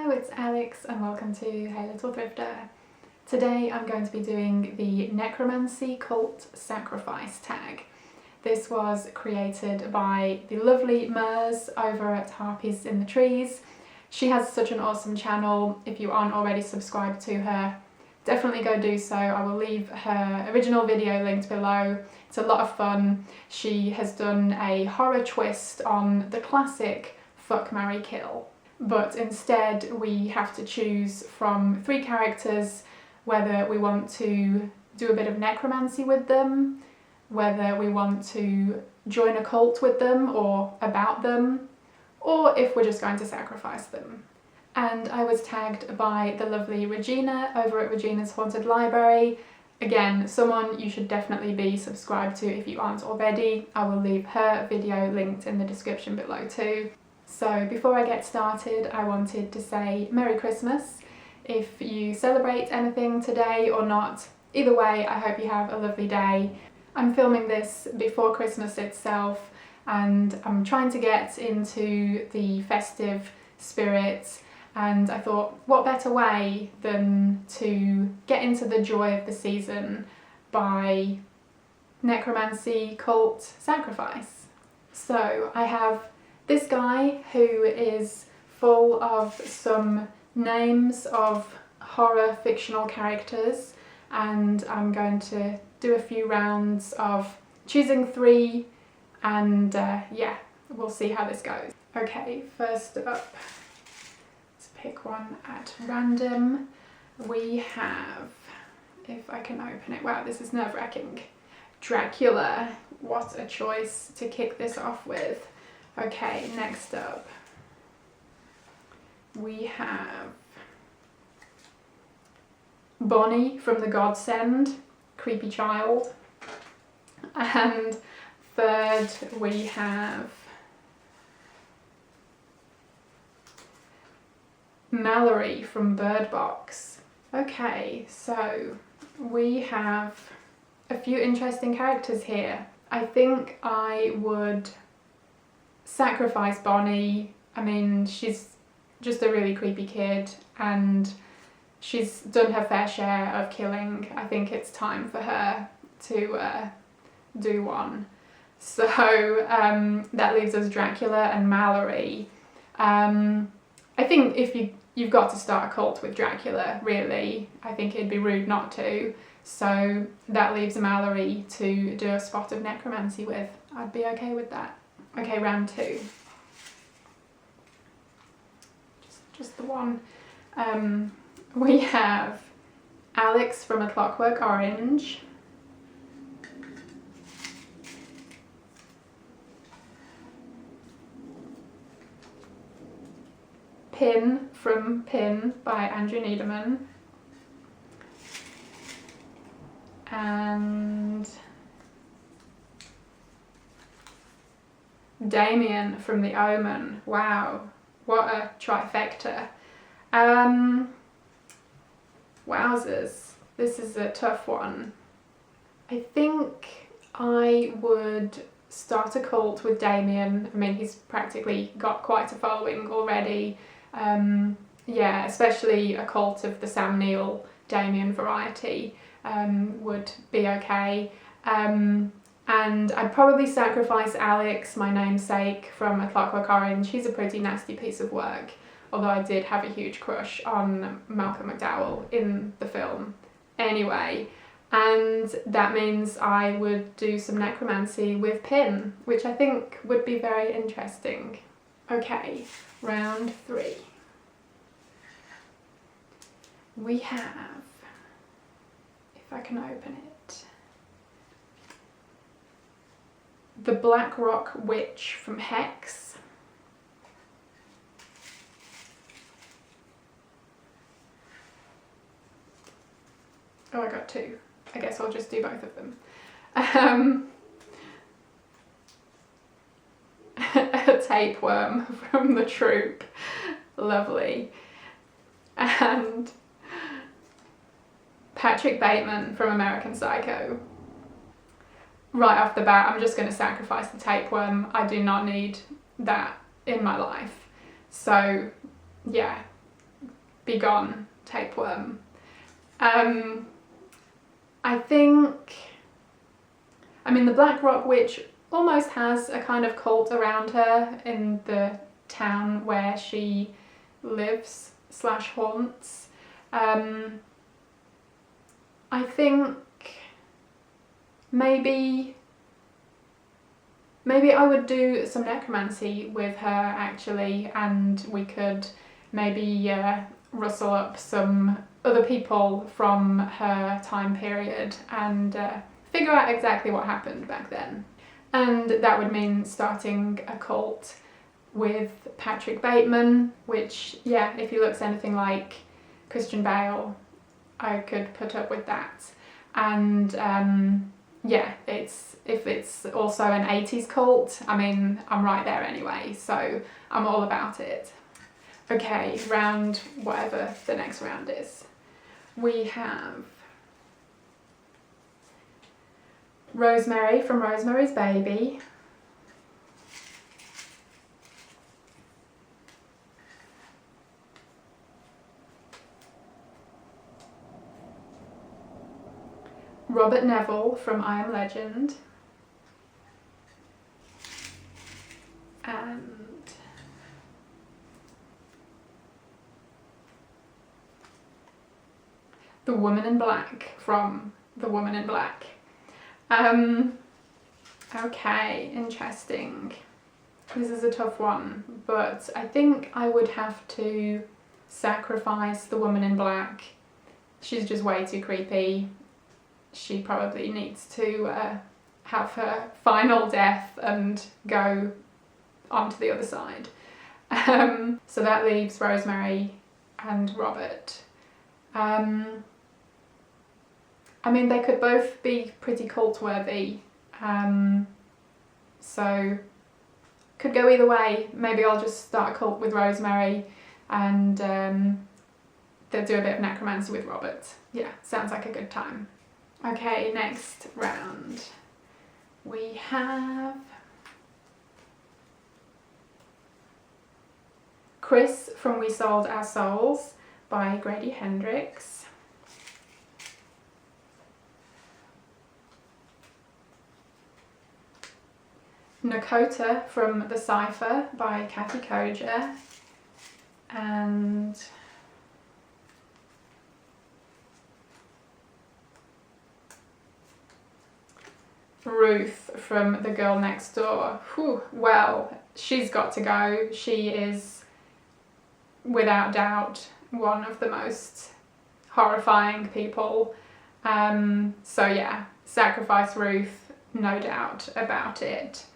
Hello, it's Alex and welcome to Hey Little Thrifter. Today I'm going to be doing the Necromancy Cult Sacrifice tag. This was created by the lovely Mers over at Harpies in the Trees. She has such an awesome channel. If you aren't already subscribed to her, definitely go do so. I will leave her original video linked below. It's a lot of fun. She has done a horror twist on the classic Fuck, Marry, Kill. But instead we have to choose from 3 characters whether we want to do a bit of necromancy with them, whether we want to join a cult with them or about them, or if we're just going to sacrifice them. And I was tagged by the lovely Regina over at Regina's Haunted Library. Again, someone you should definitely be subscribed to if you aren't already. I will leave her video linked in the description below too. So before I get started, I wanted to say Merry Christmas. If you celebrate anything today or not, either way, I hope you have a lovely day. I'm filming this before Christmas itself and I'm trying to get into the festive spirit, and I thought what better way than to get into the joy of the season by necromancy cult sacrifice. So I have this guy who is full of some names of horror fictional characters, and I'm going to do a few rounds of choosing 3 and yeah, we'll see how this goes. Okay, first up, let's pick one at random. We have, if I can open it, wow, this is nerve-wracking. Dracula, what a choice to kick this off with. Okay, next up we have Bonnie from The Godsend, creepy child. And third we have Mallory from Bird Box. Okay, so we have a few interesting characters here. I think I would sacrifice Bonnie. I mean, she's just a really creepy kid and she's done her fair share of killing. I think it's time for her to do one. So that leaves us Dracula and Mallory. I think if you've got to start a cult with Dracula, really. I think it'd be rude not to. So that leaves Mallory to do a spot of necromancy with. I'd be okay with that. Okay, round 2. Just the one. We have Alex from A Clockwork Orange. Pin from Pin by Andrew Niederman. And Damien from The Omen. Wow, what a trifecta. Wowzers, this is a tough one. I think I would start a cult with Damien. I mean, he's practically got quite a following already. Yeah, especially a cult of the Sam Neill Damien variety would be okay. And I'd probably sacrifice Alex, my namesake, from A Clockwork Orange. He's a pretty nasty piece of work, although I did have a huge crush on Malcolm McDowell in the film. Anyway, and that means I would do some necromancy with Pin, which I think would be very interesting. Okay, round 3. We have, if I can open it, the Black Rock Witch from Hex. Oh, I got 2. I guess I'll just do both of them. A tapeworm from The Troop. Lovely. And Patrick Bateman from American Psycho. Right off the bat, I'm just going to sacrifice the tapeworm. I do not need that in my life. So yeah, be gone, tapeworm. I think, I mean, the Black Rock Witch almost has a kind of cult around her in the town where she lives / haunts. I think maybe I would do some necromancy with her actually, and we could maybe rustle up some other people from her time period and figure out exactly what happened back then. And that would mean starting a cult with Patrick Bateman, which, yeah, if he looks anything like Christian Bale, I could put up with that. And yeah, if it's also an 80s cult, I mean, I'm right there anyway, so I'm all about it. Okay, round whatever the next round is. We have Rosemary from Rosemary's Baby. Robert Neville from I Am Legend. And the Woman in Black from The Woman in Black. Okay, interesting. This is a tough one, but I think I would have to sacrifice the Woman in Black. She's just way too creepy. She probably needs to have her final death and go on to the other side. So that leaves Rosemary and Robert. I mean, they could both be pretty cult-worthy, so could go either way. Maybe I'll just start a cult with Rosemary and they'll do a bit of necromancy with Robert. Yeah, sounds like a good time. Okay, next round. We have Chris from We Sold Our Souls by Grady Hendrix. Nakota from The Cipher by Kathy Koja. And Ruth from The Girl Next Door. Whew, well, she's got to go. She is, without doubt, one of the most horrifying people. So yeah, sacrifice Ruth, no doubt about it.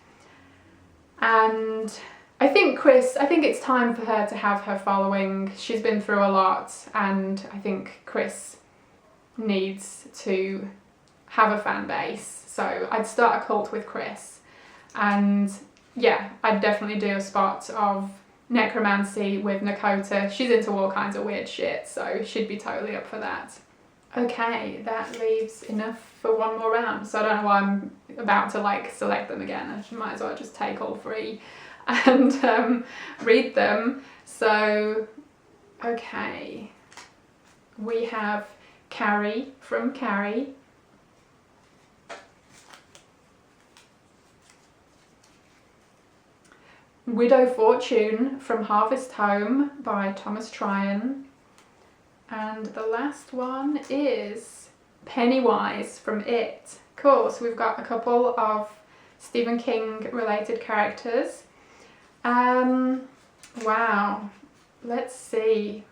And I think it's time for her to have her following. She's been through a lot, and I think Chris needs to have a fan base. So I'd start a cult with Chris, and yeah, I'd definitely do a spot of necromancy with Nakota. She's into all kinds of weird shit, so she'd be totally up for that. Okay, that leaves enough for one more round, so I don't know why I'm about to like select them again. I might as well just take all three and read them. So, okay, we have Carrie from Carrie. Widow Fortune from Harvest Home by Thomas Tryon. And the last one is Pennywise from It. Cool, so we've got a couple of Stephen King related characters. Wow, let's see.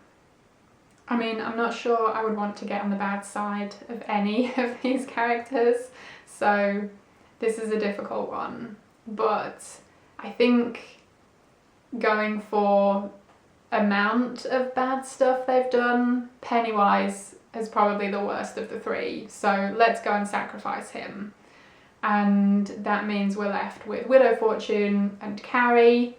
I mean, I'm not sure I would want to get on the bad side of any of these characters, so this is a difficult one. But I think going for amount of bad stuff they've done, Pennywise is probably the worst of the three, so let's go and sacrifice him. And that means we're left with Widow Fortune and Carrie.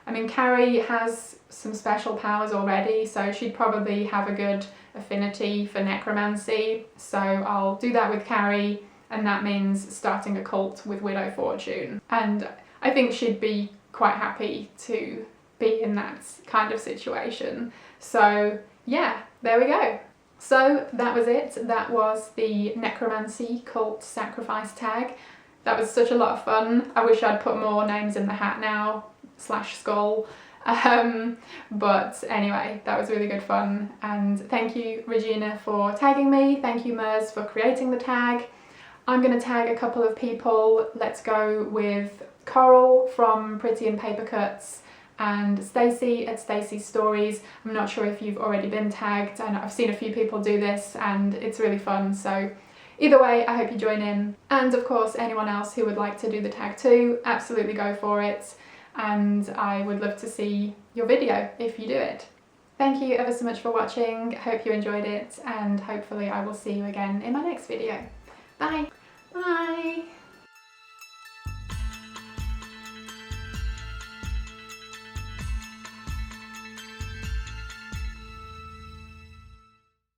I mean, Carrie has some special powers already, so she'd probably have a good affinity for necromancy, so I'll do that with Carrie, and that means starting a cult with Widow Fortune. And I think she'd be quite happy to be in that kind of situation. So yeah, there we go. So that was it. That was the Necromancy Cult Sacrifice tag. That was such a lot of fun. I wish I'd put more names in the hat now, / skull. But anyway, that was really good fun, and thank you Regina for tagging me, thank you Mers for creating the tag. I'm going to tag a couple of people. Let's go with Coral from Pretty and Papercuts and Stacy at Stacy's Stories. I'm not sure if you've already been tagged. I know I've seen a few people do this and it's really fun, so either way I hope you join in. And of course anyone else who would like to do the tag too, absolutely go for it. And I would love to see your video if you do it. Thank you ever so much for watching, hope you enjoyed it, and hopefully I will see you again in my next video. Bye! Bye!